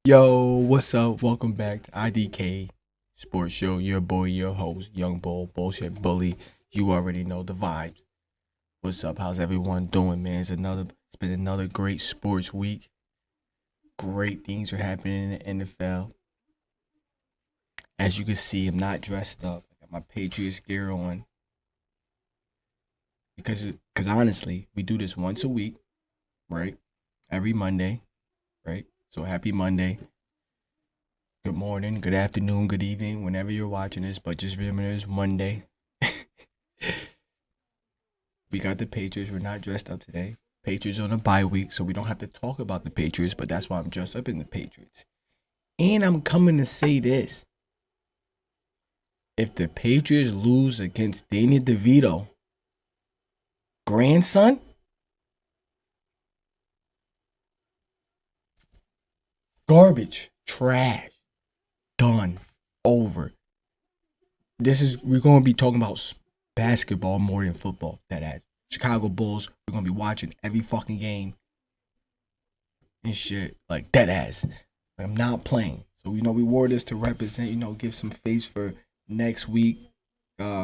Yo, what's up? Welcome back to I.D.K Sports Show. Your boy, your host, Young Bull, Bullshit Bully. You already know the vibes. What's up? How's everyone doing, man? It's been another great sports week. Great things are happening in the NFL. As you can see, I'm not dressed up. I got my Patriots gear on because honestly, we do this once a week, right? Every Monday, right? So happy Monday. Good morning, good afternoon, good evening, whenever you're watching this. But just remember, it's Monday. We got the Patriots. We're not dressed up today. Patriots on a bye week, so we don't have to talk about the Patriots. But that's why I'm dressed up in the Patriots. And I'm coming to say this: if the Patriots lose against Danny DeVito, grandson, garbage, trash, done, over. We're going to be talking about basketball more than football. That ass. Chicago Bulls. We're going to be watching every fucking game and shit. Like that ass. Like, I'm not playing. So we wore this to represent. Give some face for next week.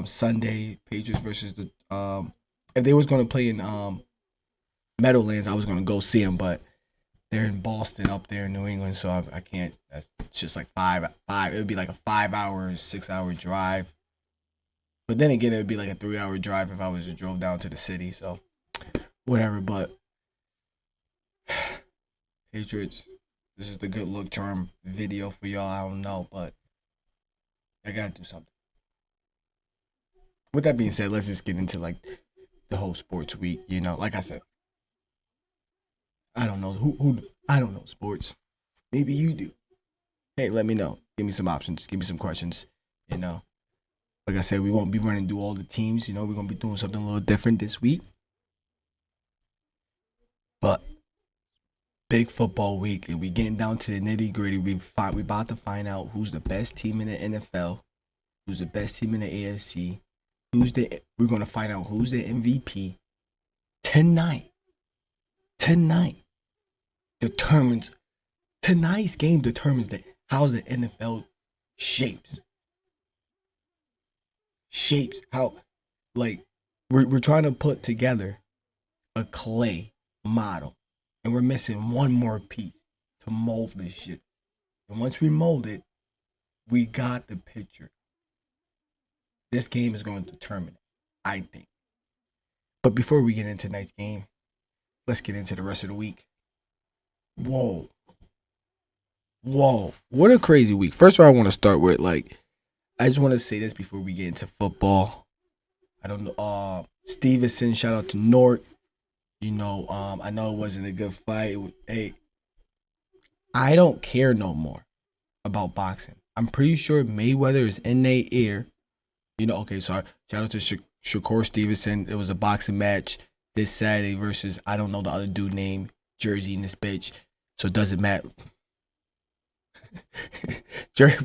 Sunday, Patriots versus the if they was going to play in Meadowlands, I was going to go see them, but they're in Boston, up there in New England, so I can't. That's just like five. It would be like a 5 hour, 6 hour drive. But then again, it would be like a 3 hour drive if I was to drove down to the city. So whatever. But Patriots, this is the good look charm video for y'all. I don't know, but I gotta do something. With that being said, let's just get into like the whole sports week. Like I said, I don't know who I don't know sports. Maybe you do. Hey, let me know. Give me some options. Give me some questions. Like I said, we won't be running through all the teams. We're gonna be doing something a little different this week. But big football week, and we getting down to the nitty gritty. We about to find out who's the best team in the NFL, who's the best team in the AFC, we're gonna find out who's the MVP. Tonight determines tonight's game determines how the NFL shapes how, like, we're trying to put together a clay model, and we're missing one more piece to mold this shit. And once we mold it, we got the picture. This game is going to determine it, I think. But before we get into tonight's game, let's get into the rest of the week. Whoa, what a crazy week. First of all, I want to start with, like, I just want to say this before we get into football. I don't know. Stevenson, shout out to Nort. I know it wasn't a good fight. Hey, I don't care no more about boxing. I'm pretty sure Mayweather is in their ear. Okay, sorry. Shout out to Shakur Stevenson. It was a boxing match this Saturday versus, I don't know the other dude name, Jersey in this bitch. So it doesn't matter.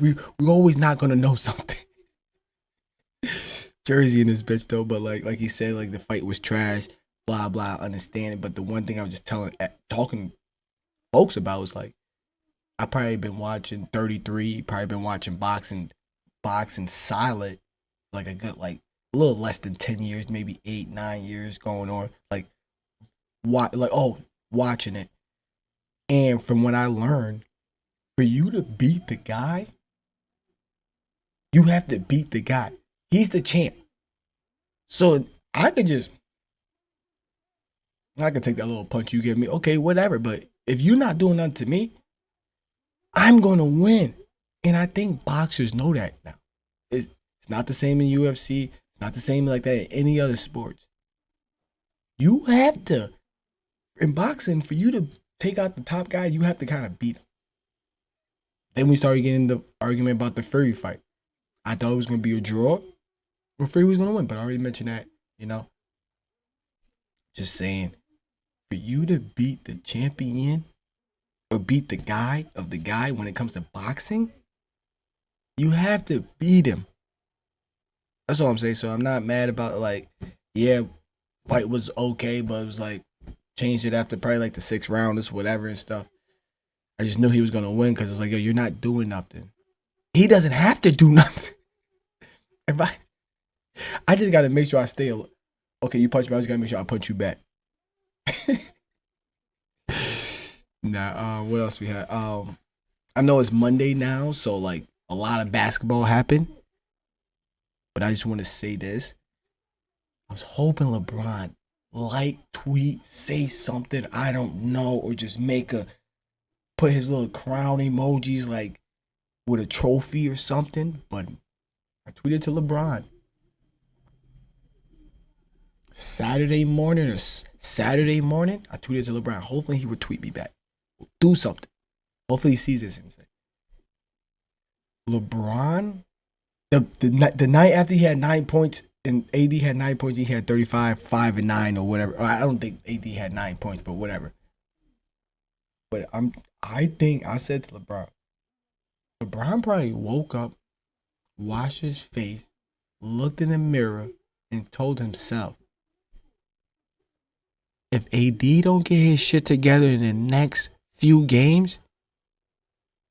we always not gonna know something. Jersey in this bitch though, but like he said, like the fight was trash, blah blah. I understand it, but the one thing I was just talking folks about was like, I probably been watching 33, probably been watching boxing solid, like a good, like a little less than 10 years, maybe 8-9 years going on, like watching it. And from what I learned, for you to beat the guy, you have to beat the guy. He's the champ. So I could take that little punch you give me. Okay, whatever. But if you're not doing nothing to me, I'm going to win. And I think boxers know that now. It's not the same in UFC. It's not the same like that in any other sports. You have to, in boxing, for you to take out the top guy, you have to kind of beat him. Then we started getting the argument about the Fury fight. I thought it was going to be a draw, or Fury was going to win, but I already mentioned that, Just saying, for you to beat the champion or beat the guy when it comes to boxing, you have to beat him. That's all I'm saying. So I'm not mad about, like, yeah, fight was okay, but it was like, changed it after probably like the 6th round or whatever and stuff. I just knew he was gonna win because it's like, yo, you're not doing nothing. He doesn't have to do nothing. If I just gotta make sure I stay. Okay, you punch me. I just gotta make sure I punch you back. Nah. What else we had? I know it's Monday now, so like a lot of basketball happened. But I just want to say this. I was hoping LeBron tweet, say something, I don't know, or just put his little crown emojis like with a trophy or something. But I tweeted to LeBron Saturday morning, I tweeted to LeBron. Hopefully he would tweet me back. Do something. Hopefully he sees this and say, LeBron, the night after he had 9 points and AD had 9 points, he had 35, 5 and 9 or whatever. I don't think AD had 9 points, but whatever. But I think I said to LeBron probably woke up, washed his face, looked in the mirror, and told himself, if AD don't get his shit together in the next few games,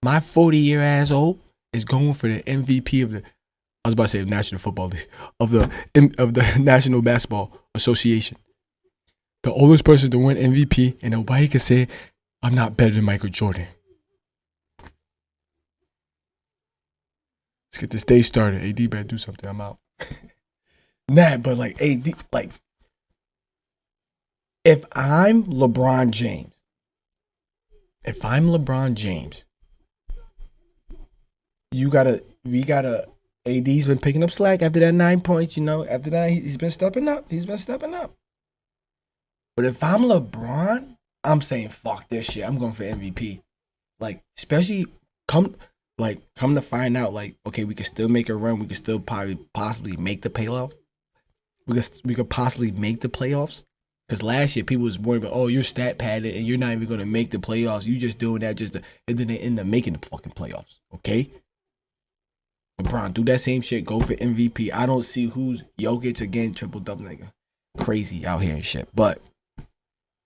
my 40-year ass old is going for the MVP of the, I was about to say National Football League, of the National Basketball Association. The oldest person to win MVP, and nobody can say I'm not better than Michael Jordan. Let's get this day started. AD better do something. I'm out. Nah, but like AD, like if I'm LeBron James, we gotta. AD's been picking up slack after that 9 points. After that he's been stepping up. But if I'm LeBron, I'm saying fuck this shit. I'm going for MVP. Like, especially come to find out, like, okay, we can still make a run. We can still possibly make the playoff. We could possibly make the playoffs. Because last year people was worried about, oh, you're stat padded and you're not even gonna make the playoffs. You just doing that and then they end up making the fucking playoffs. Okay. LeBron, do that same shit. Go for MVP. I don't see who's Jokic again, triple double nigga. Crazy out here and shit. But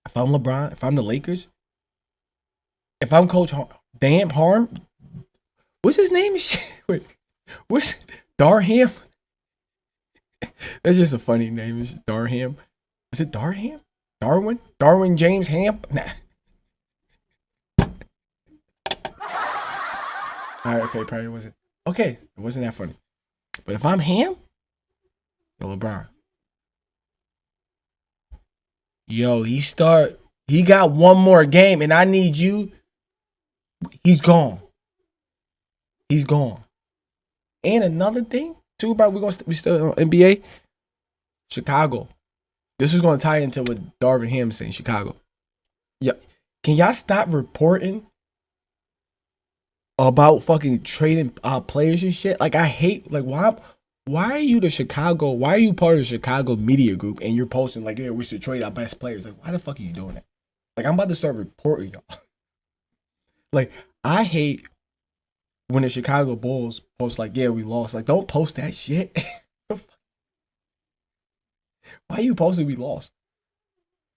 if I'm LeBron, if I'm the Lakers, if I'm Coach Harm, what's his name? Wait, what's Darham? That's just a funny name. It's Darham. Is it Darham? Darwin James Ham? Nah. All right, okay, probably wasn't. Okay, it wasn't that funny. But if I'm Ham, yo, LeBron. Yo, he got one more game and I need you. He's gone. And another thing, too, about we still on NBA. Chicago. This is going to tie into what Darvin Ham is saying, Chicago. Yeah. Can y'all stop reporting about fucking trading players and shit? Like, I hate, like, why are you part of the Chicago media group and you're posting like, yeah, we should trade our best players? Like, why the fuck are you doing that? Like, I'm about to start reporting y'all. Like, I hate when the Chicago Bulls post like, yeah, we lost. Like, don't post that shit. Why are you posting we lost?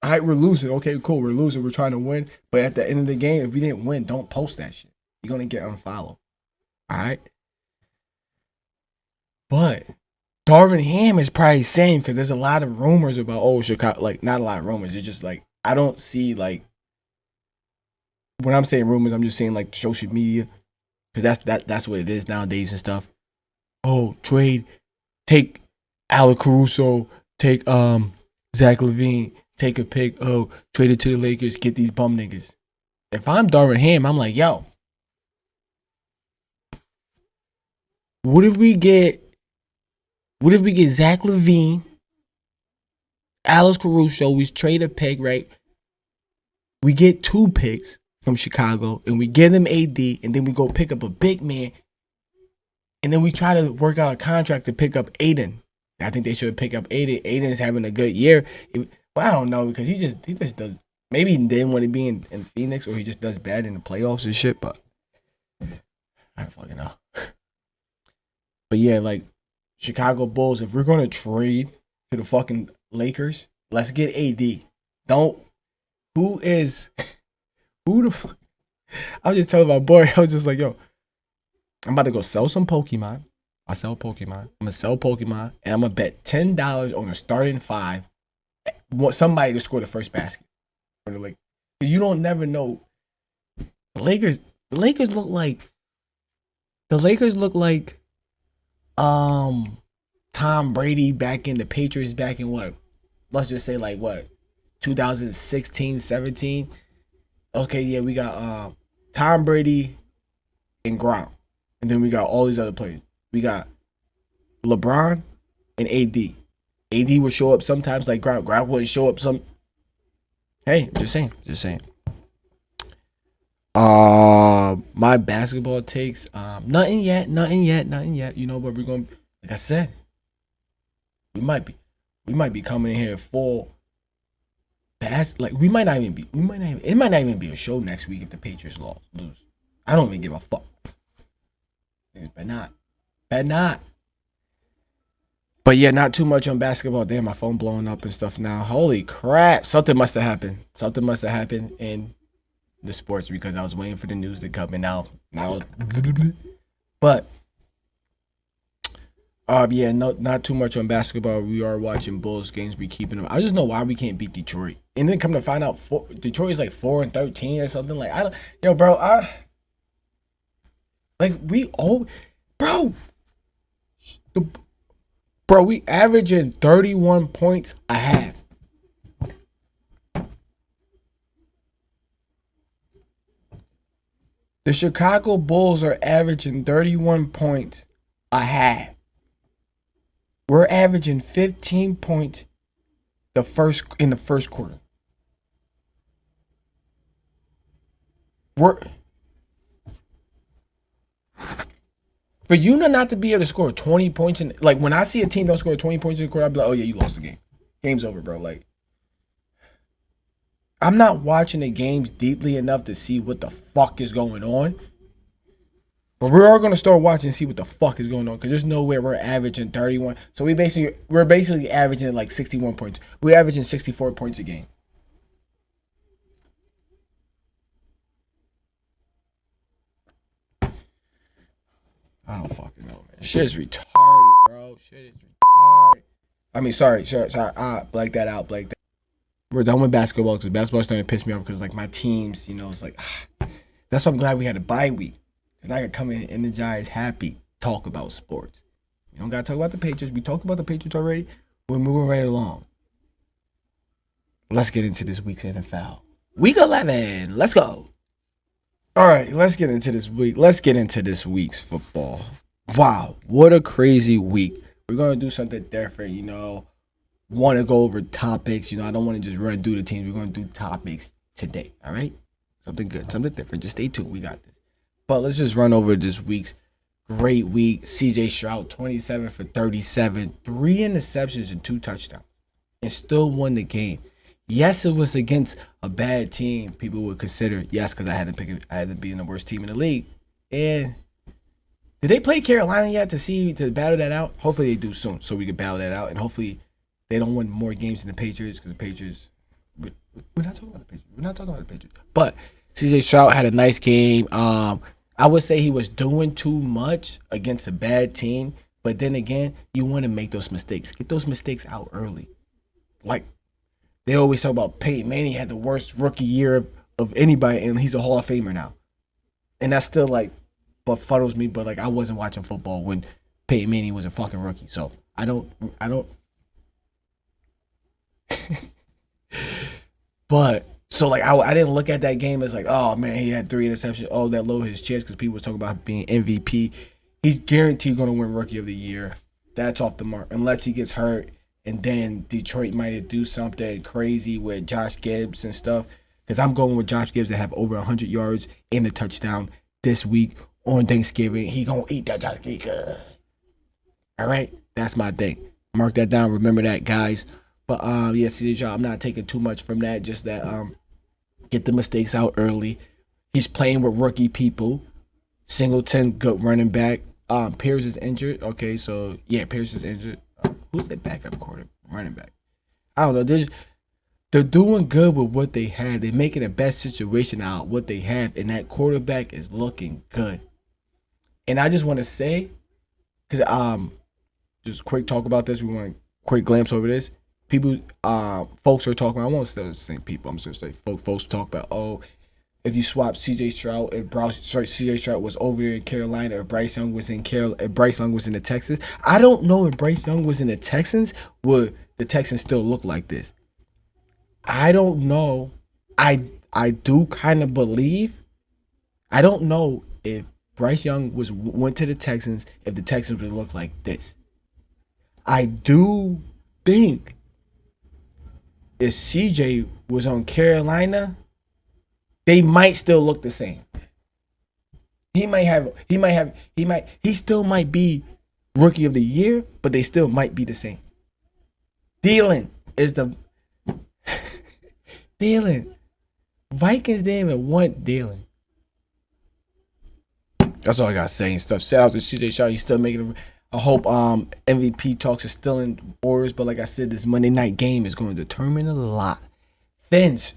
All right, we're losing. Okay, cool, we're losing. We're trying to win. But at the end of the game, if we didn't win, don't post that shit. You're going to get unfollowed. All right? But Darvin Ham is probably saying, because there's a lot of rumors about, Chicago. Like, not a lot of rumors. It's just like, I don't see, like, when I'm saying rumors, I'm just saying, like, social media. Because that's what it is nowadays and stuff. Oh, take Alex Caruso, take Zach LaVine, take a pick. Oh, trade it to the Lakers, get these bum niggas. If I'm Darvin Ham, I'm like, yo, what if we get Zach LaVine, Alex Caruso, we trade a pick, right? We get 2 picks from Chicago and we give them AD and then we go pick up a big man and then we try to work out a contract to pick up Aiden. I think they should pick up Aiden. Aiden's having a good year. But I don't know because he just does. Maybe he didn't want to be in Phoenix or he just does bad in the playoffs and shit. But I don't fucking know. But yeah, like Chicago Bulls, if we're going to trade to the fucking Lakers, let's get AD. Who the fuck? I was just telling my boy, I was just like, yo, I'm about to go sell some Pokemon. I sell Pokemon. I'm gonna sell Pokemon, and I'm gonna bet $10 on a starting five. Want somebody to score the first basket for the Lakers. You don't never know. The Lakers. The Lakers look like. The Lakers look like. Tom Brady back in the Patriots back in what? Let's just say like what? 2016, 17. Okay, yeah, we got Tom Brady and Gronk. And then we got all these other players. We got LeBron and AD. AD would show up sometimes like Gronk. Gronk wouldn't show up some. Hey, just saying. My basketball takes. Nothing yet. You know, but we're gonna, like I said, we might be coming in here full. Like it might not even be a show next week if the Patriots lose. I don't even give a fuck. Bet not. But yeah, not too much on basketball. Damn, my phone blowing up and stuff now. Holy crap. Something must have happened. In the sports because I was waiting for the news to come and now. But yeah, not too much on basketball. We are watching Bulls games. We keeping them. I just know why we can't beat Detroit. And then come to find out, Detroit is like 4-13 or something. Like I don't, yo, bro. Bro, we averaging 31 points a half. The Chicago Bulls are averaging 31 points a half. We're averaging 15 points in the first quarter. For you not to be able to score 20 points like when I see a team don't score 20 points in the quarter, I'll be like, oh yeah, you lost the game. Game's over, bro. Like, I'm not watching the games deeply enough to see what the fuck is going on. But we are gonna start watching and see what the fuck is going on because there's no way we're averaging 31. So we're basically averaging like 61 points. We're averaging 64 points a game. I don't fucking know, man. Shit is retarded, bro. I mean, sorry. Blank that out. We're done with basketball because basketball's starting to piss me off because like my teams, you know, it's like that's why I'm glad we had a bye week. Because I could come in energized, happy, talk about sports. We don't gotta talk about the Patriots. We talked about the Patriots already. We're moving right along. Let's get into this week's NFL. Week 11. Let's go. All right, let's get into this week. Let's get into this week's football. Wow, what a crazy week. We're going to do something different, you know. Want to go over topics. You know, I don't want to just run through the teams. We're going to do topics today, all right? Something good, something different. Just stay tuned. We got this. But let's just run over this week's great week. C.J. Stroud, 27 for 37, 3 interceptions and 2 touchdowns, and still won the game. Yes, it was against a bad team. People would consider, yes, because I had to be in the worst team in the league. And did they play Carolina yet to battle that out? Hopefully they do soon, so we can battle that out. And hopefully they don't win more games than the Patriots because the Patriots. We're not talking about the Patriots. But CJ Stroud had a nice game. I would say he was doing too much against a bad team. But then again, you want to make those mistakes. Get those mistakes out early. Like, they always talk about Peyton Manning had the worst rookie year of anybody, and he's a Hall of Famer now. And that's still, like, befuddles me, but, like, I wasn't watching football when Peyton Manning was a fucking rookie. So, I don't. But, so, like, I didn't look at that game as, like, oh, man, he had 3 interceptions. Oh, that lowered his chance because people was talking about being MVP. He's guaranteed going to win Rookie of the Year. That's off the mark, unless he gets hurt. And then Detroit might do something crazy with Josh Gibbs and stuff. Because I'm going with Josh Gibbs to have over 100 yards and a touchdown this week on Thanksgiving. He going to eat that Josh Gibbs. All right? That's my thing. Mark that down. Remember that, guys. But, yeah, CJ, I'm not taking too much from that. Just that get the mistakes out early. He's playing with rookie people. Singleton, good running back. Pierce is injured. Okay, so, yeah, Pierce is injured. Who's the backup running back? I don't know. they're doing good with what they have. They're making the best situation out of what they have, and that quarterback is looking good. And I just want to say, because just quick talk about this. We want a quick glance over this. People, folks are talking. I won't say the same people. I'm just say folks talk about, oh, if you swap C.J. Stroud, C.J. Stroud was over there in Carolina, if Bryce Young was in if Bryce Young was in the Texans. I don't know if Bryce Young was in the Texans, would the Texans still look like this? I don't know. I do kind of believe. I don't know if Bryce Young went to the Texans, if the Texans would look like this. I do think if CJ was on Carolina, they might still look the same. He still might be rookie of the year, but they still might be the same. Thielen. Vikings didn't even want Thielen. That's all I gotta say and stuff. Shout out to CJ Stroud. He's still making. I hope MVP talks are still in orders, but like I said, this Monday night game is going to determine a lot. Fins,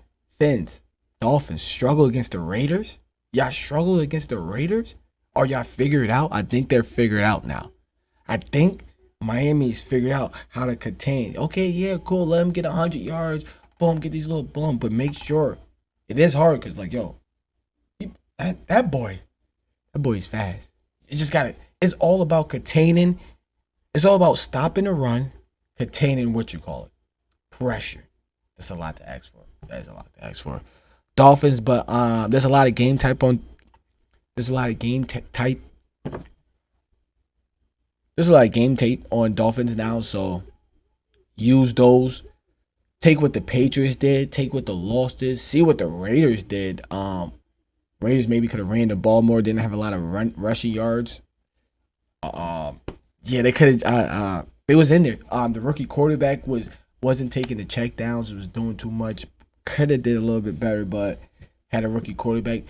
Dolphins struggle against the Raiders. Y'all struggle against the Raiders? Or y'all figured out? I think they're figured out now. I think Miami's figured out how to contain. Okay, yeah, cool. Let them get 100 yards. Boom, get these little boom. But make sure. It is hard because, like, yo, that boy's fast. You just got to. It's all about containing. It's all about stopping the run, containing what you call it. Pressure. That's a lot to ask for. That is a lot to ask for. Dolphins, but there's a lot of game type on. There's a lot of game type. There's a lot of game tape on Dolphins now, so use those. Take what the Patriots did. Take what the loss did. See what the Raiders did. Raiders maybe could have ran the ball more. Didn't have a lot of rushing yards. Yeah, they could have. It was in there. The rookie quarterback wasn't taking the check downs. It was doing too much. Could have did a little bit better, but had a rookie quarterback.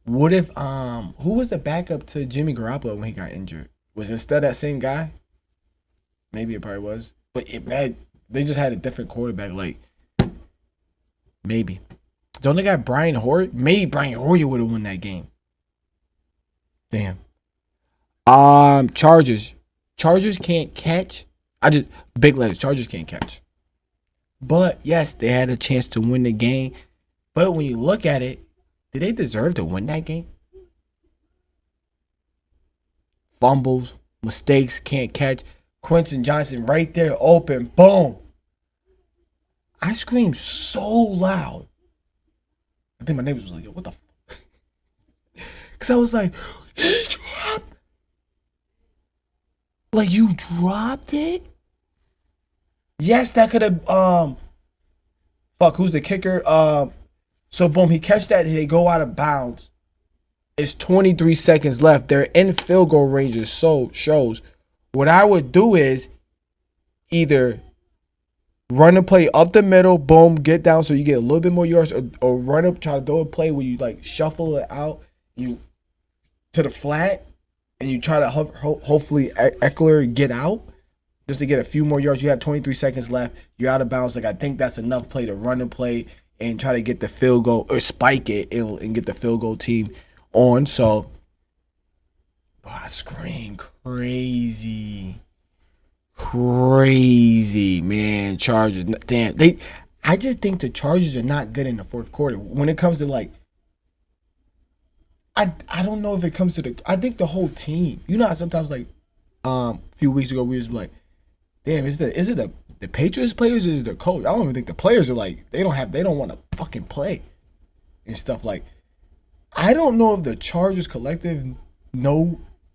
What if who was the backup to Jimmy Garoppolo when he got injured? Was it still that same guy? Maybe it probably was, but they just had a different quarterback. Like maybe don't they got Brian Hoyer? Maybe Brian Hoyer would have won that game. Damn. Chargers can't catch. Big letters. Chargers can't catch. But yes, they had a chance to win the game. But when you look at it, did they deserve to win that game? Fumbles, mistakes, can't catch. Quentin Johnson right there, open, boom. I screamed so loud. I think my neighbors was like, yo, what the f-? Because I was like, he dropped. Like, you dropped it? Yes, that could have, who's the kicker? So, boom, he catch that, they go out of bounds. It's 23 seconds left. They're in field goal ranges, so shows. What I would do is either run a play up the middle, boom, get down so you get a little bit more yards, or run up, try to throw a play where you, like, shuffle it out you to the flat, and you try to hopefully Eckler get out just to get a few more yards. You have 23 seconds left. You're out of bounds. Like, I think that's enough play to run a play and try to get the field goal or spike it and get the field goal team on. So, I scream crazy, man. Chargers, damn. I just think the Chargers are not good in the fourth quarter when it comes to like. I don't know if it comes to I think the whole team. You know how sometimes like a few weeks ago we was like, damn, is it the Patriots players or is it the coach? I don't even think the players are like they don't want to fucking play and stuff. Like I don't know if the Chargers collective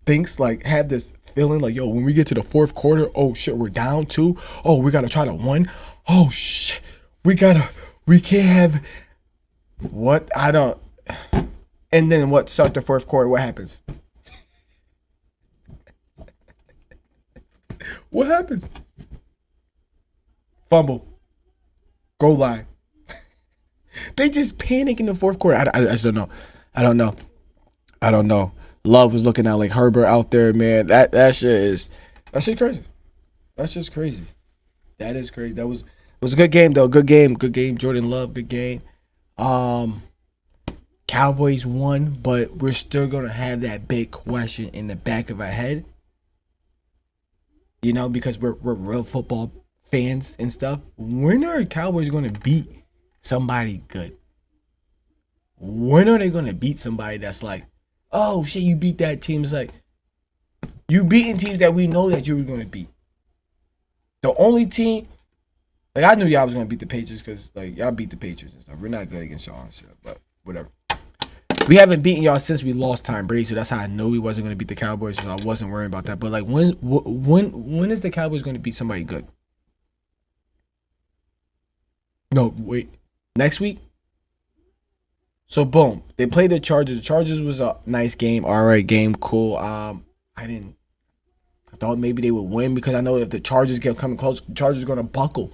thinks like had this feeling like, yo, when we get to the fourth quarter, oh shit, we're down 2. Oh, we gotta try to win. Oh shit, we can't have what I don't. And then what? Start the fourth quarter. What happens? What happens? Fumble. Goal line. They just panic in the fourth quarter. I just don't know. I don't know. Love was looking out like Herbert out there, man. That shit crazy. That's just crazy. That is crazy. That was was a good game though. Good game. Good game. Jordan Love. Good game. Cowboys won, but we're still gonna have that big question in the back of our head. You know, because we're real football fans and stuff. When are Cowboys gonna beat somebody good? When are they gonna beat somebody that's like, oh shit, you beat that team? It's like you beating teams that we know that you were gonna beat. The only team, like I knew y'all was gonna beat the Patriots because like y'all beat the Patriots and stuff. We're not good against y'all and shit, but whatever. We haven't beaten y'all since we lost Tom Brady, so that's how I know we wasn't gonna beat the Cowboys. So I wasn't worried about that. But like, when is the Cowboys gonna beat somebody good? No, wait, next week. So boom, they played the Chargers. The Chargers was a nice game, all right game, cool. I thought maybe they would win because I know if the Chargers kept coming close, the Chargers are gonna buckle.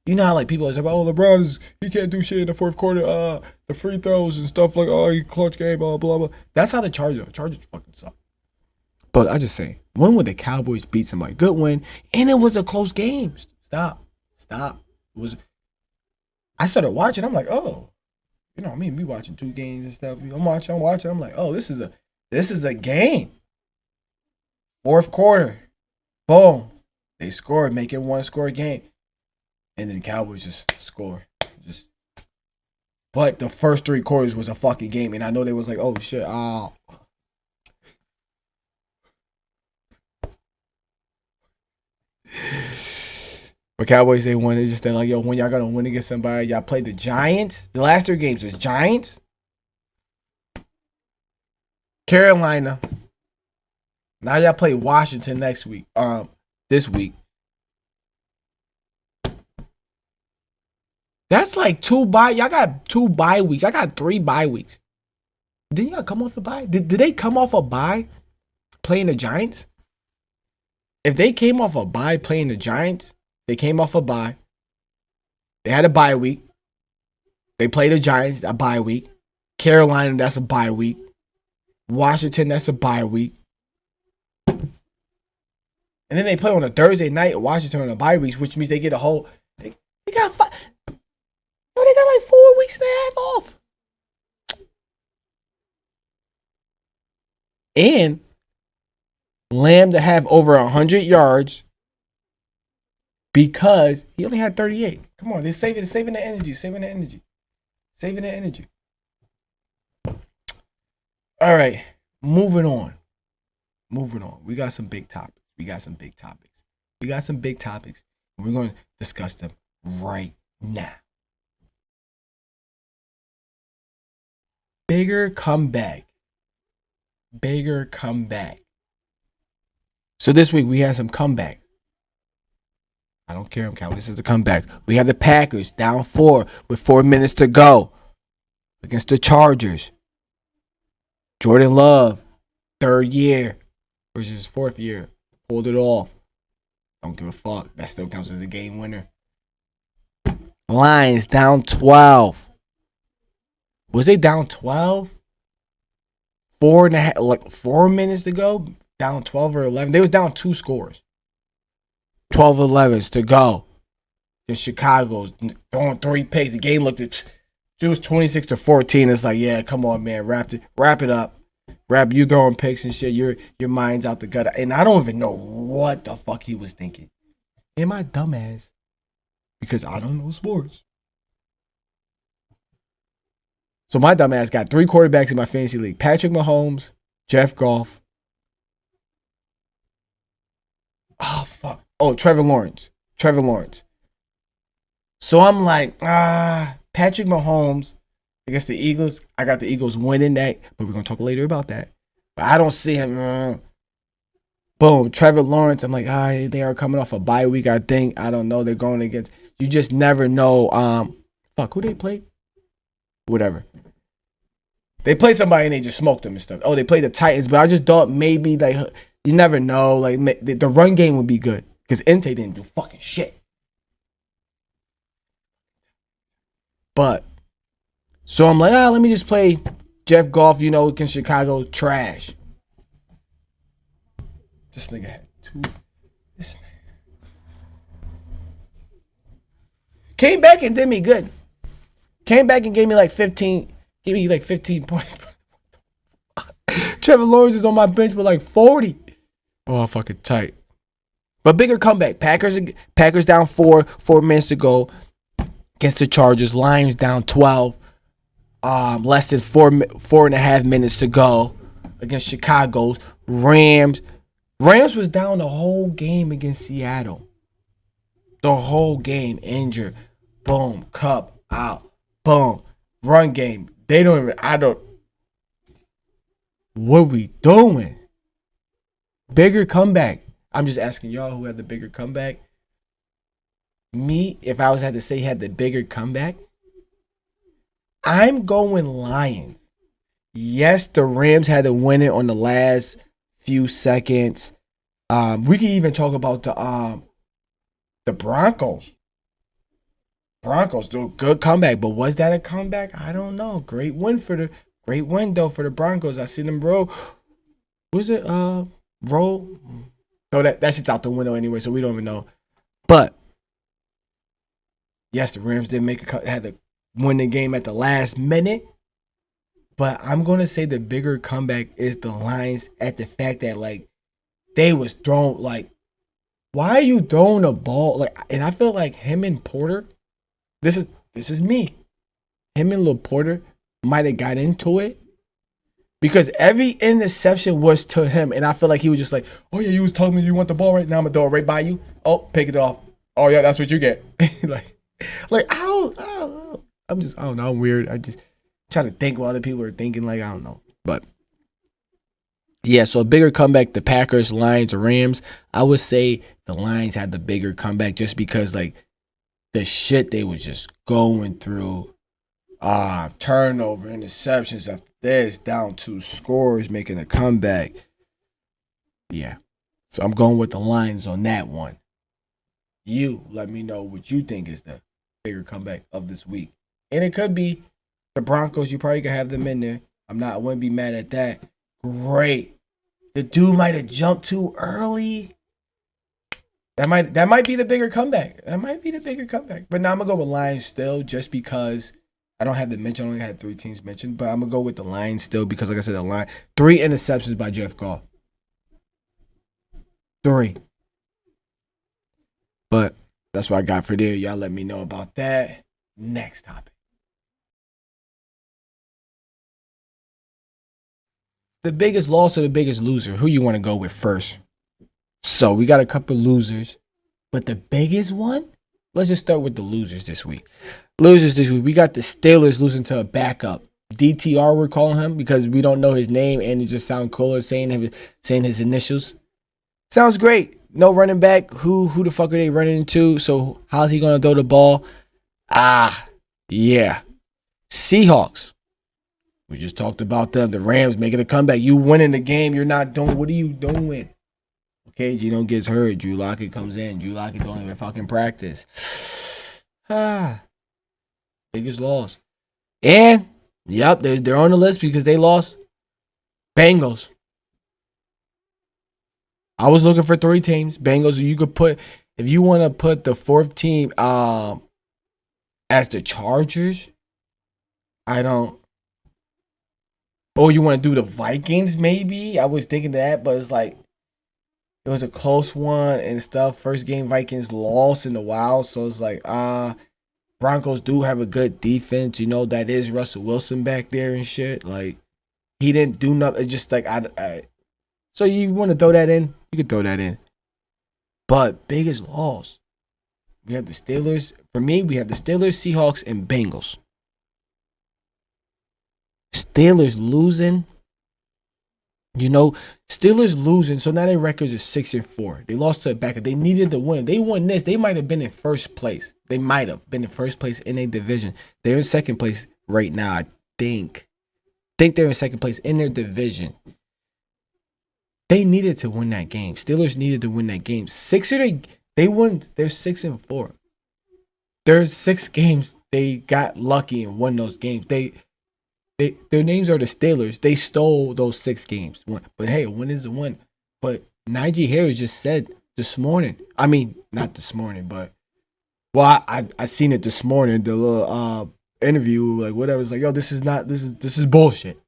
You know how like people are saying, oh, LeBron he can't do shit in the fourth quarter. The free throws and stuff like, oh, he clutch game, blah blah blah. That's how the Chargers fucking suck. But I just say, when would the Cowboys beat somebody? Good win, and it was a close game. Stop. It was. I started watching. I'm like, oh. You know what I mean? We watching 2 games and stuff. I'm watching. I'm like, oh, this is a game. Fourth quarter. Boom. They scored, make it 1-score game. And then the Cowboys just score. But the first 3 quarters was a fucking game. And I know they was like, oh shit, But Cowboys, they won. They just they're like, yo, when y'all gonna win against somebody? Y'all played the Giants. The last 3 games was Giants, Carolina. Now y'all play Washington next week. This week. That's like 2 bye. Y'all got 2 bye weeks. I got 3 bye weeks. Didn't y'all come off a bye? Did they come off a bye playing the Giants? If they came off a bye playing the Giants, they came off a bye. They had a bye week. They played the Giants, a bye week. Carolina, that's a bye week. Washington, that's a bye week. And then they play on a Thursday night, Washington on a bye week, which means they get a whole. They got 5. They got like 4 weeks and a half off. And Lamb to have over 100 yards because he only had 38. Come on, they're saving the energy. All right, moving on. We got some big topics. And we're going to discuss them right now. Bigger comeback. So this week we had some comebacks. I don't care. I'm counting this as a comeback. We have the Packers down 4 with 4 minutes to go against the Chargers. Jordan Love, 3rd year versus 4th year. Pulled it off. Don't give a fuck. That still counts as a game winner. Lions down 12. Was they down 12? 4 minutes to go. Down 12 or 11. They was down 2 scores. 12-11s to go. And Chicago's throwing 3 picks. The game looked at it was 26-14. It's like, yeah, come on, man, wrap it up. You throwing picks and shit. Your mind's out the gutter. And I don't even know what the fuck he was thinking. And my dumbass, because I don't know sports. So my dumbass got 3 quarterbacks in my fantasy league: Patrick Mahomes, Jeff Goff. Oh fuck. Oh, Trevor Lawrence. So I'm like, Patrick Mahomes against the Eagles. I got the Eagles winning that, but we're going to talk later about that. But I don't see him. Boom. Trevor Lawrence. I'm like, they are coming off a bye week, I think. I don't know. They're going against. You just never know. Who they play? Whatever. They played somebody and they just smoked them and stuff. Oh, they played the Titans, but I just thought maybe, like, you never know. Like, the run game would be good because Inte didn't do fucking shit. But, so I'm like, let me just play Jeff Goff, against Chicago. Trash. This nigga had 2. Came back and did me good. Came back and gave me like 15. Gave me like 15 points. Trevor Lawrence is on my bench with like 40. Oh, fucking tight. But bigger comeback. Packers down 4 minutes to go against the Chargers. Lions down 12. Less than 4.5 minutes to go against Chicago's Rams. Rams was down the whole game against Seattle. The whole game injured. Boom. Cup out. Boom. Run game. What we doing? Bigger comeback. I'm just asking y'all who had the bigger comeback. Me, if I had to say had the bigger comeback, I'm going Lions. Yes, the Rams had to win it on the last few seconds. We can even talk about the Broncos. Broncos do a good comeback, but was that a comeback? I don't know. Great win though for the Broncos. I seen them roll. Was it roll? So that shit's out the window anyway, so we don't even know. But yes, the Rams did had to win the game at the last minute. But I'm gonna say the bigger comeback is the Lions at the fact that like they was thrown like, why are you throwing a ball like? And I feel like him and Porter. This is me. Him and Lil Porter might have got into it because every interception was to him, and I feel like he was just like, "Oh yeah, you was telling me you want the ball right now. I'm gonna throw it right by you. Oh, pick it off. Oh yeah, that's what you get." like I don't know. I don't know. I'm weird. I just try to think what other people are thinking. Like I don't know, but yeah. So a bigger comeback: the Packers, Lions, or Rams. I would say the Lions had the bigger comeback just because like. The shit they was just going through, turnover, interceptions after this, down 2 scores, making a comeback. Yeah. So I'm going with the Lions on that one. You let me know what you think is the bigger comeback of this week. And it could be the Broncos. You probably could have them in there. I wouldn't be mad at that. Great. The dude might have jumped too early. That might be the bigger comeback. That might be the bigger comeback. But now I'm going to go with Lions still just because I don't have the mention. I only had 3 teams mentioned. But I'm going to go with the Lions still because, like I said, the line 3 interceptions by Jeff Goff. 3. But that's what I got for there. Y'all let me know about that. Next topic. The biggest loss or the biggest loser? Who you want to go with first? So we got a couple losers, but the biggest one, let's just start with the losers this week. We got the Steelers losing to a backup. DTR we're calling him because we don't know his name and it just sounds cooler saying his initials. Sounds great. No running back. Who the fuck are they running into? So how's he gonna throw the ball? Yeah. Seahawks. We just talked about them. The Rams making a comeback. You winning the game. You're not doing. What are you doing? Okay, Gino gets hurt. Drew Lockett comes in. Drew Lockett don't even fucking practice. Biggest loss. And, yep, they're on the list because they lost. Bengals. I was looking for 3 teams. Bengals, you could put, if you want to put the 4th team as the Chargers, I don't. Or you want to do the Vikings maybe? I was thinking that, but it's like, it was a close one and stuff. First game, Vikings lost in a while. So it's like, Broncos do have a good defense. You know, that is Russell Wilson back there and shit. Like, he didn't do nothing. Just like, so you want to throw that in? You can throw that in. But biggest loss. We have the Steelers. For me, we have the Steelers, Seahawks, and Bengals. Steelers losing. You know, Steelers losing, so now their records is 6-4. They lost to a backup. They needed to win. They won this. They might have been in first place. They might have been in first place in a division. They're in second place right now, I think. They're in second place in their division. They needed to win that game. Steelers needed to win that game. They won. They're 6-4. There's 6 games they got lucky and won those games. Their names are the Steelers. They stole those 6 games. But hey, a win is a win. But Najee Harris just said this morning. I mean, not this morning, but Well, I seen it this morning. The little interview, like whatever. It's like, yo, this is bullshit.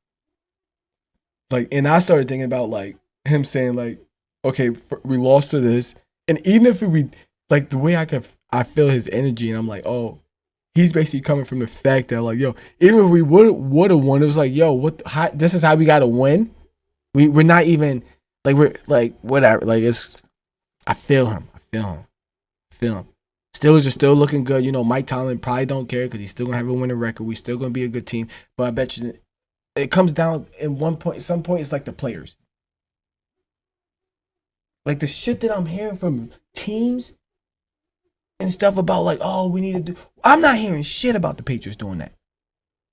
Like, and I started thinking about like him saying like, okay, we lost to this, and even if we like the way I feel his energy, and I'm like, oh, he's basically coming from the fact that like, yo, even if we would have won, it was like, yo, this is how we got to win. We're not even like we're like whatever. Like it's, I feel him. Steelers are still looking good. You know, Mike Tomlin probably don't care because he's still gonna have a winning record. We still gonna be a good team. But I bet you it comes down in one point. Some point, it's like the players. Like the shit that I'm hearing from teams and stuff about like, oh, we need to do. I'm not hearing shit about the Patriots doing that.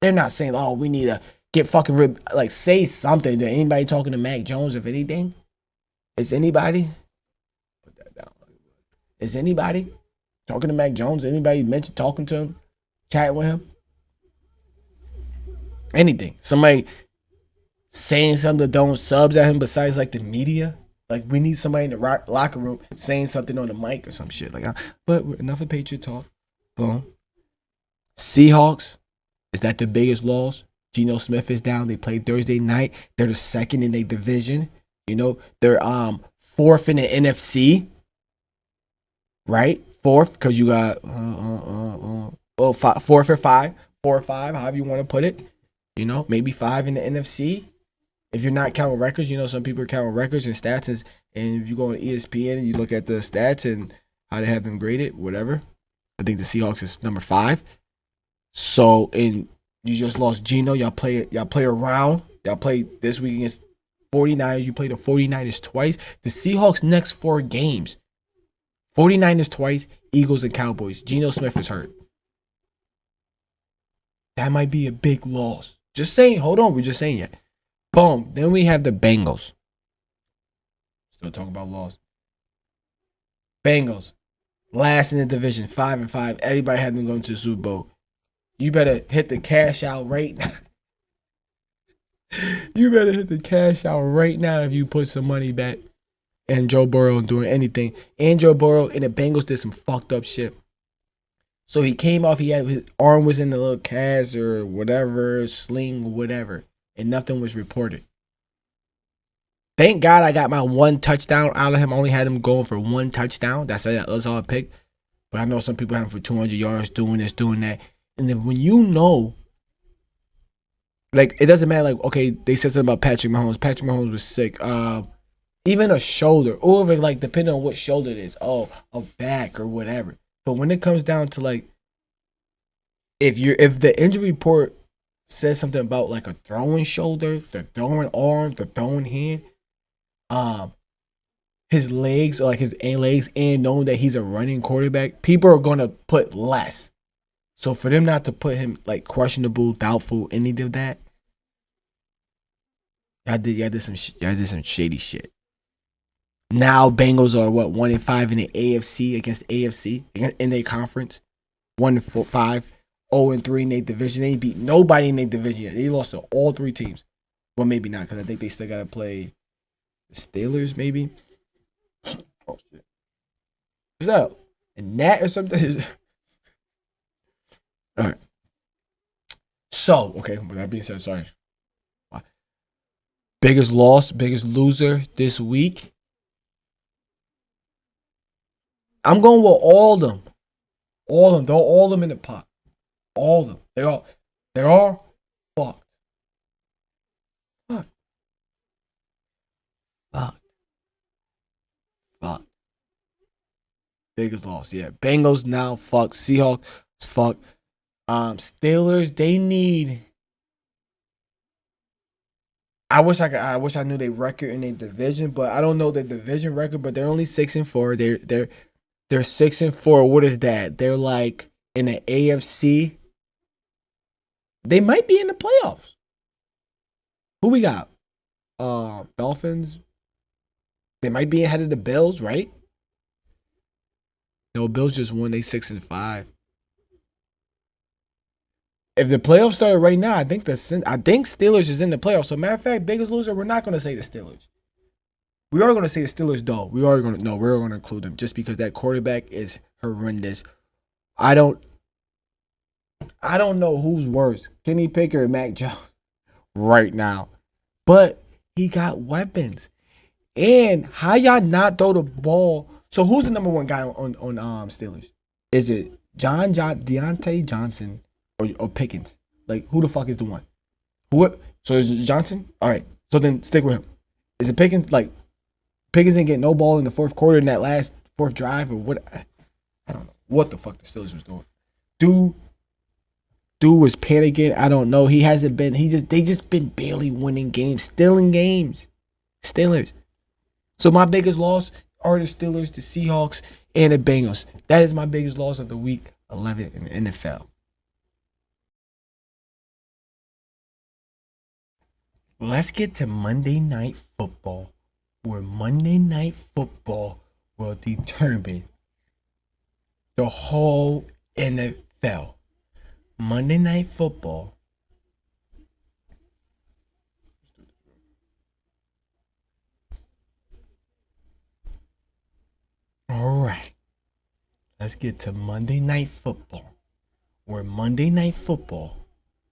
They're not saying, oh, we need to get fucking like say something to anybody talking to Mac Jones, if anything. Is anybody? Put that down. Is anybody talking to Mac Jones? Anybody mentioned talking to him, chatting with him? Anything? Somebody saying something, throwing subs at him besides like the media? Like we need somebody in the locker room saying something on the mic or some shit. Like, but enough of Patriot talk. Boom. Seahawks. Is that the biggest loss? Geno Smith is down. They played Thursday night. They're the second in their division. You know, they're fourth in the NFC. Right? Fourth, because you got fourth or five. 4 or 5, however you want to put it. You know, maybe 5 in the NFC. If you're not counting records, you know, some people are counting records and stats. And if you go on ESPN and you look at the stats and how they have them graded, whatever. I think the Seahawks is number 5. So, and you just lost Geno. Y'all play around. Y'all play this week against 49ers. You play the 49ers twice. The Seahawks' next 4 games. 49ers twice, Eagles and Cowboys. Geno Smith is hurt. That might be a big loss. Just saying. Hold on. We're just saying it. Boom. Then we have the Bengals. Still talking about loss. Bengals. Last in the division. 5-5. Everybody had them going to the Super Bowl. You better hit the cash out right now. You better hit the cash out right now if you put some money back. And Joe Burrow doing anything. And Joe Burrow and the Bengals did some fucked up shit. So he came off, his arm was in the little cast or whatever, sling, whatever. And nothing was reported. Thank God I got my 1 touchdown out of him. I only had him going for 1 touchdown. That's all I picked. But I know some people have him for 200 yards, doing this, doing that. And then when you know, like, it doesn't matter, like, okay, they said something about Patrick Mahomes. Patrick Mahomes was sick. Even a shoulder, or like, depending on what shoulder it is. Oh, a back or whatever. But when it comes down to like, if the injury report says something about like a throwing shoulder, the throwing arm, the throwing hand, his legs, or like his legs, and knowing that he's a running quarterback, people are gonna put less. So for them not to put him like questionable, doubtful, any of that, y'all did some shady shit. Now Bengals are 1-5 in the AFC against AFC in their conference. 1-5, 0-3 in their division. They ain't beat nobody in their division yet. They lost to all 3 teams. Well, maybe not, because I think they still gotta play the Steelers, maybe. Oh shit. What's up? A gnat or something? Alright. So, okay, with that being said, sorry. Biggest loss, biggest loser this week. I'm going with all of them. All of them. Throw all of them in the pot. All of them. They are fucked. Fucked. Biggest loss. Yeah. Bengals now fucked. Seahawks fucked. Steelers, they need. I wish I knew their record in their division, but I don't know their division record. But they're only 6-4. They're 6-4. What is that? They're like in the AFC. They might be in the playoffs. Who we got? Dolphins. They might be ahead of the Bills, right? No, Bills just won. They 6-5. If the playoffs started right now, I think Steelers is in the playoffs. So matter of fact, biggest loser, we're not going to say the Steelers. We are going to say the Steelers, though. We're going to include them just because that quarterback is horrendous. I don't I don't know who's worse, Kenny Pickett or Mac Jones right now. But he got weapons. And how y'all not throw the ball? So who's the number one guy on Steelers? Is it Deontay Johnson or Pickens? Like who the fuck is the one? Who? So is it Johnson? All right. So then stick with him. Is it Pickens? Like Pickens didn't get no ball in the fourth quarter in that last fourth drive or what? I don't know what the fuck the Steelers was doing. Dude was panicking. I don't know. He hasn't been. They just been barely winning games, stealing games. Steelers. So my biggest loss are the Steelers, the Seahawks, and the Bengals. That is my biggest loss of the week 11 in the NFL. Let's get to Monday Night Football, where Monday Night Football will determine the whole NFL. Monday Night Football. All right. Let's get to Monday Night Football, where Monday Night Football,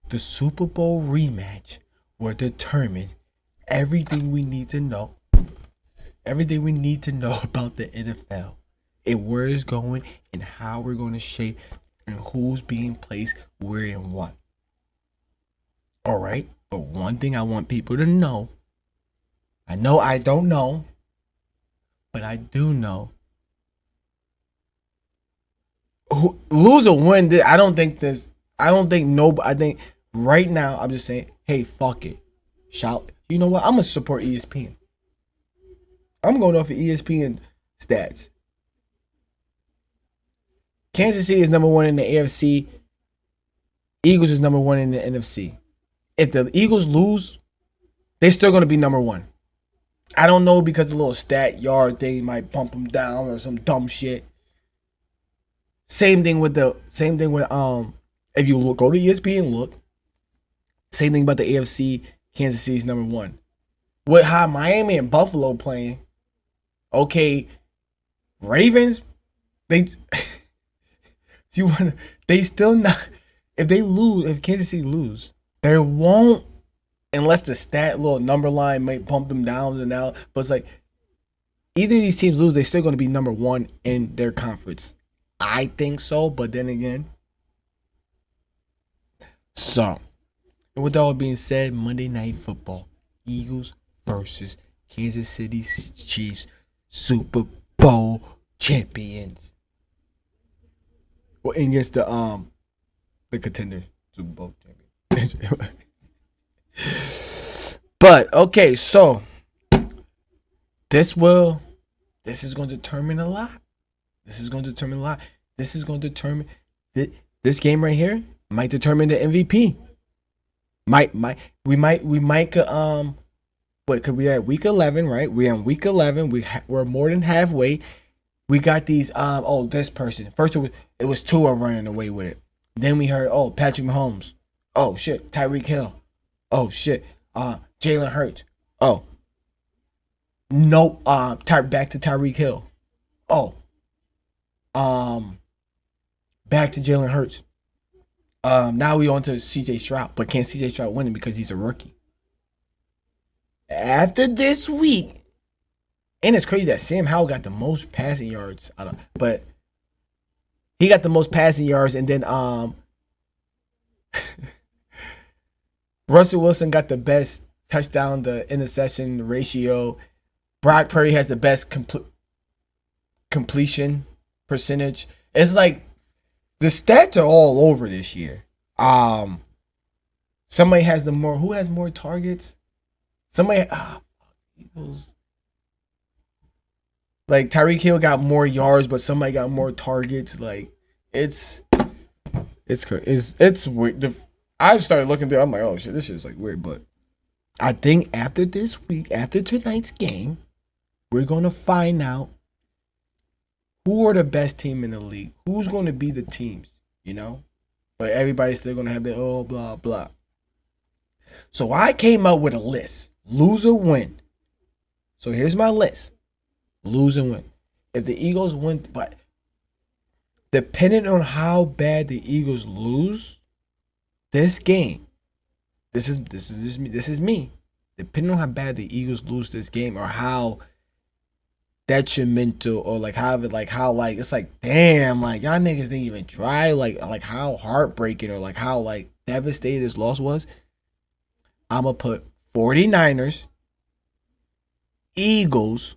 the Super Bowl rematch, will determine everything we need to know. Everything we need to know about the NFL and where it's going and how we're going to shape and who's being placed where and what. All right. But one thing I want people to know, I know I don't know, but I do know. Lose or win, I don't think I think right now I'm just saying, hey, fuck it. Shout. You know what? I'm going to support ESPN. I'm going off of ESPN stats. Kansas City is number one in the AFC. Eagles is number one in the NFC. If the Eagles lose, they're still going to be number one. I don't know because the little stat yard thing might bump them down or some dumb shit. Same thing with if you go to ESPN, look. Same thing about the AFC. Kansas City's number one. With how Miami and Buffalo playing, okay, Ravens, they still not. If Kansas City lose, they won't, unless the stat little number line might bump them down and out. But it's like either of these teams lose, they're still going to be number one in their conference. I think so, but then again. So, and with all being said, Monday Night Football, Eagles versus Kansas City Chiefs, Super Bowl champions. Well, against the contender, Super Bowl champion. But okay, so this is going to determine a lot. This is going to determine a lot. This is going to determine this game right here might determine the MVP. We might what could we at week 11, right? We're in week 11. We're more than halfway. We got these this person. First it was Tua running away with it. Then we heard Patrick Mahomes. Oh shit, Tyreek Hill. Oh shit, Jalen Hurts. Oh. No, back to Tyreek Hill. Oh. Back to Jalen Hurts. Now we on to CJ Stroud, but can't CJ Stroud win it because he's a rookie. After this week, and it's crazy that Sam Howell got the most passing yards, but he got the most passing yards, and then Russell Wilson got the best touchdown to interception ratio. Brock Purdy has the best completion percentage. It's like the stats are all over this year. Somebody has who has more targets? Somebody Eagles. Like Tyreek Hill got more yards, but somebody got more targets. Like it's weird. I started looking through. I'm like, oh shit, this is like weird. But I think after this week, after tonight's game, we're gonna find out who are the best team in the league. Who's gonna be the teams, you know? But everybody's still gonna have their blah blah. So I came up with a list. Lose or win. So here's my list. Lose and win. If the Eagles win, but Depending on how bad the Eagles lose this game, this is me. Depending on how bad the Eagles lose this game, or how detrimental, or like how it's like, damn, like y'all niggas didn't even try, like how heartbreaking, or like how like devastated this loss was, I'ma put 49ers, Eagles,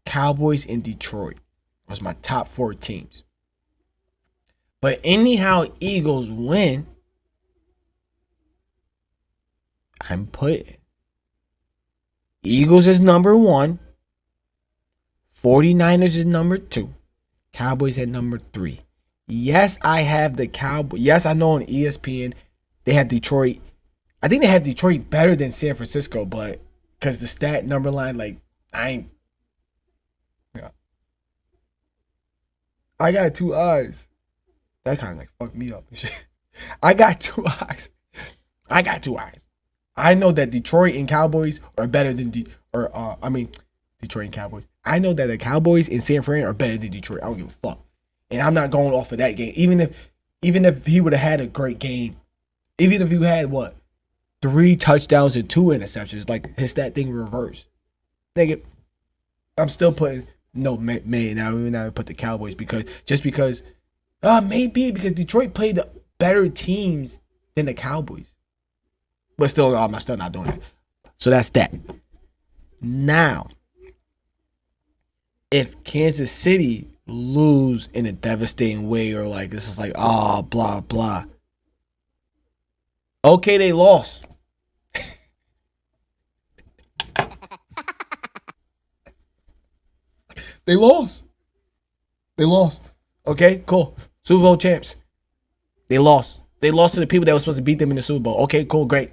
Cowboys, and Detroit was my top 4 teams. But anyhow Eagles win, I'm putting Eagles is number 1, 49ers is number 2, Cowboys at number 3. Yes, I have the Cowboys. Yes, I know on ESPN they have Detroit. I think they have Detroit better than San Francisco, but because the stat number line, like, I ain't. Yeah. I got 2 eyes. That kind of like fucked me up. I got 2 eyes. I got 2 eyes. I know that Detroit and Cowboys are better than Detroit and Cowboys. I know that the Cowboys and San Fran are better than Detroit. I don't give a fuck. And I'm not going off of that game. Even if he would have had a great game, even if he had 3 touchdowns and 2 interceptions, like his stat thing reversed. Nigga, I'm still putting now even now I put the Cowboys because maybe because Detroit played the better teams than the Cowboys. But still, I'm still not doing that. So that's that. Now, if Kansas City lose in a devastating way, or like this is like, blah blah. Okay, they lost. They lost. Okay, cool. Super Bowl champs. They lost. They lost to the people that were supposed to beat them in the Super Bowl. Okay, cool, great.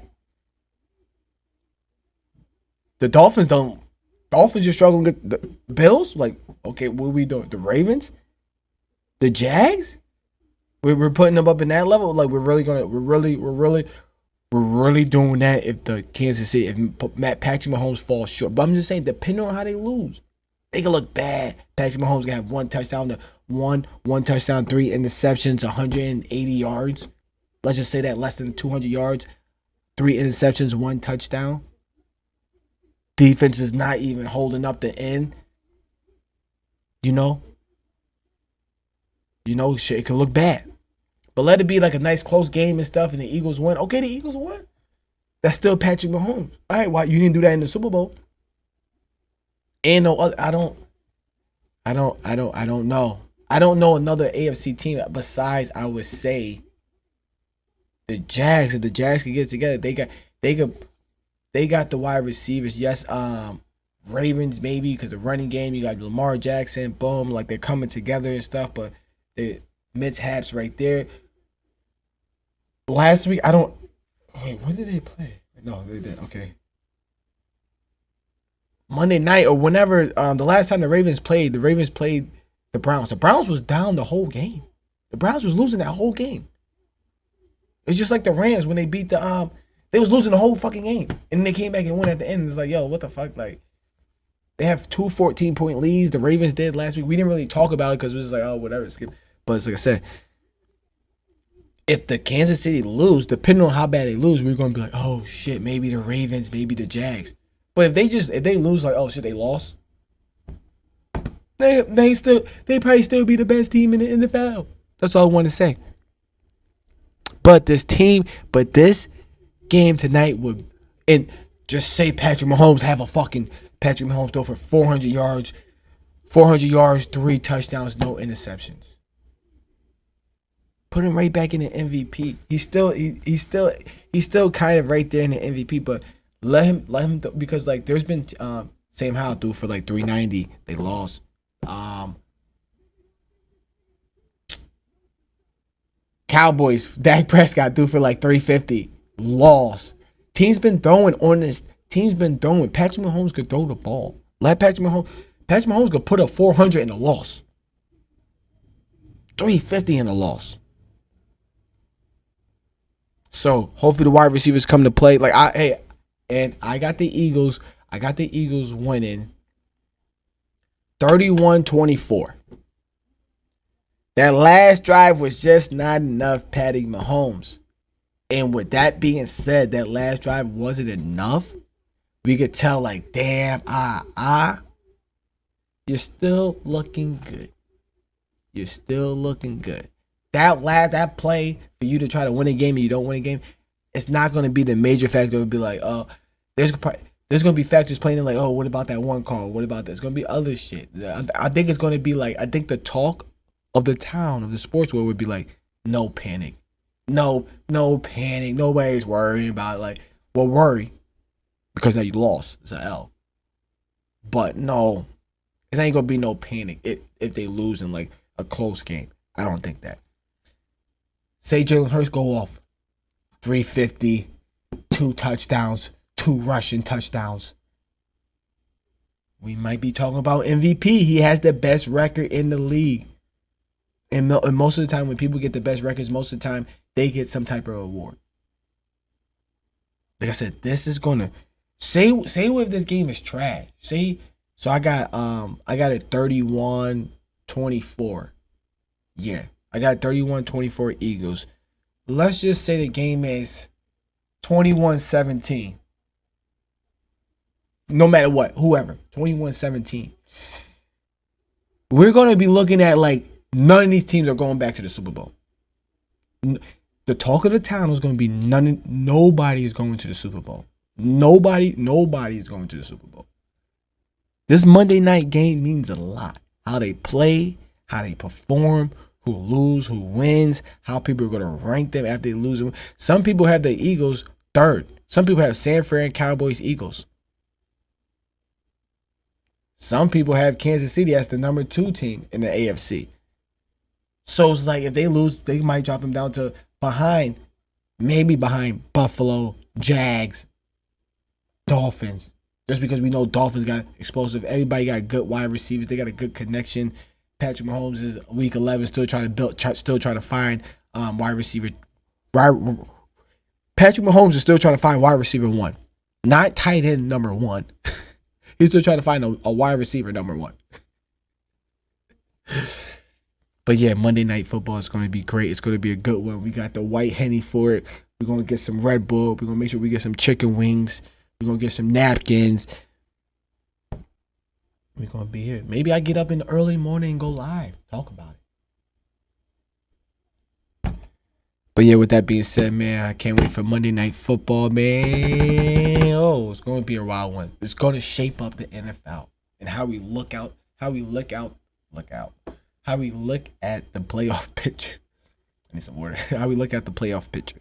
The Dolphins just struggling with the Bills. Like, okay, what are we doing? The Ravens? The Jags? We're putting them up in that level. Like, we're really doing that if the Kansas City, if Patrick Mahomes falls short. But I'm just saying, depending on how they lose, they can look bad. Patrick Mahomes can have 1 touchdown, one touchdown, 3 interceptions, 180 yards. Let's just say that less than 200 yards, 3 interceptions, 1 touchdown. Defense is not even holding up the end. Shit, it could look bad. But let it be like a nice close game and stuff, and the Eagles win. Okay, the Eagles won. That's still Patrick Mahomes. All right, why you didn't do that in the Super Bowl? And no other, I don't know. I don't know another AFC team besides, I would say, the Jags. If the Jags can get together, they got the wide receivers. Yes, Ravens maybe because the running game, you got Lamar Jackson, boom, like they're coming together and stuff. But the mishaps right there. Last week, when did they play? No, they did. Okay. Monday night or whenever, the last time the Ravens played the Browns. The Browns was down the whole game. The Browns was losing that whole game. It's just like the Rams when they beat they was losing the whole fucking game. And they came back and won at the end. It's like, yo, what the fuck? Like, they have 2 14-point leads. The Ravens did last week. We didn't really talk about it because it was like, oh, whatever. Skip. But it's like I said, if the Kansas City lose, depending on how bad they lose, we're going to be like, oh, shit, maybe the Ravens, maybe the Jags. But if they lose, like, oh, shit, they lost. They probably still be the best team in the NFL. That's all I want to say. But this game tonight would, and just say Patrick Mahomes throw for 400 yards, 3 touchdowns, no interceptions. Put him right back in the MVP. He's still kind of right there in the MVP, but let him because like there's been Sam Howell threw for like 390. They lost. Cowboys, Dak Prescott threw for like 350. Lost. Team's been throwing. Patrick Mahomes could throw the ball. Let Patrick Mahomes could put up 400 in a loss. 350 in a loss. So hopefully the wide receivers come to play. Like I got the Eagles. I got the Eagles winning 31-24. That last drive was just not enough, Patty Mahomes. And with that being said, that last drive wasn't enough. We could tell, like, damn, you're still looking good. You're still looking good. That play for you to try to win a game and you don't win a game, it's not going to be the major factor. It would be like, oh, there's going to be factors playing in, like, oh, what about that one call? What about that? It's going to be other shit. I think it's going to be like, I think the talk of the town, of the sports world would be like, no panic. No panic. Nobody's worrying about it. Like, well, worry because now you lost. It's an L. But no, it ain't going to be no panic if they lose in, like, a close game. I don't think that. Say Jalen Hurts go off 350, 2 touchdowns, 2 rushing touchdowns. We might be talking about MVP. He has the best record in the league. And most of the time, when people get the best records, most of the time, they get some type of award. Like I said, this is going to... Say if this game is trash. So I got it 31-24. Yeah. I got 31-24 Eagles. Let's just say the game is 21-17. No matter what, whoever. 21-17. We're going to be looking at, like, none of these teams are going back to the Super Bowl. The talk of the town is going to be nobody is going to the Super Bowl. Nobody is going to the Super Bowl. This Monday night game means a lot. How they play, how they perform, who lose, who wins, how people are going to rank them after they lose. Some people have the Eagles third. Some people have San Fran, Cowboys, Eagles. Some people have Kansas City as the number 2 team in the AFC. So it's like if they lose, they might drop them down to maybe behind Buffalo, Jags, Dolphins. Just because we know Dolphins got explosive. Everybody got good wide receivers. They got a good connection. Patrick Mahomes is week 11, still trying to find wide receiver. Patrick Mahomes is still trying to find wide receiver 1, not tight end number 1. He's still trying to find a wide receiver number 1. But yeah, Monday Night Football is going to be great. It's going to be a good one. We got the white Henny for it. We're going to get some Red Bull. We're going to make sure we get some chicken wings. We're going to get some napkins. We're going to be here. Maybe I get up in the early morning and go live. Talk about it. But yeah, with that being said, man, I can't wait for Monday Night Football, man. Oh, it's going to be a wild one. It's going to shape up the NFL and how we look at the playoff picture. I need some water. How we look at the playoff picture.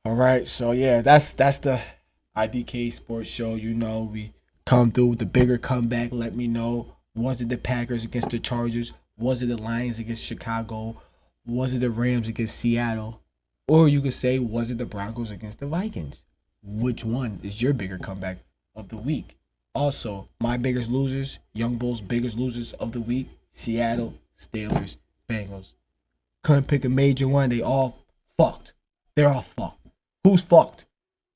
All right, so yeah, that's the I.D.K Sports Show. You know, we come through with the bigger comeback. Let me know. Was it the Packers against the Chargers? Was it the Lions against Chicago? Was it the Rams against Seattle? Or you could say, was it the Broncos against the Vikings? Which one is your bigger comeback of the week? Also, my biggest losers, Young Bulls' biggest losers of the week, Seattle, Steelers, Bengals. Couldn't pick a major one. They all fucked. They're all fucked. Who's fucked?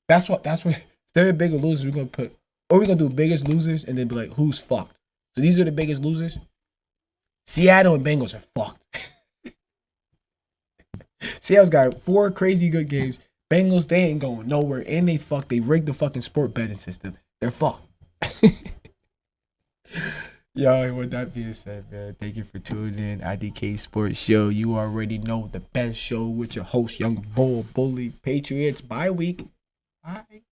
That's what they're the bigger losers we're gonna put. Or we're gonna do biggest losers and then be like, who's fucked? So these are the biggest losers. Seattle and Bengals are fucked. Seattle's got 4 crazy good games. Bengals, they ain't going nowhere. And they fucked. They rigged the fucking sport betting system. They're fucked. Yo, with that being said, man, thank you for tuning in. I.D.K Sports Show. You already know the best show with your host, Young Bull, Bully, Patriots. Bye week. Bye.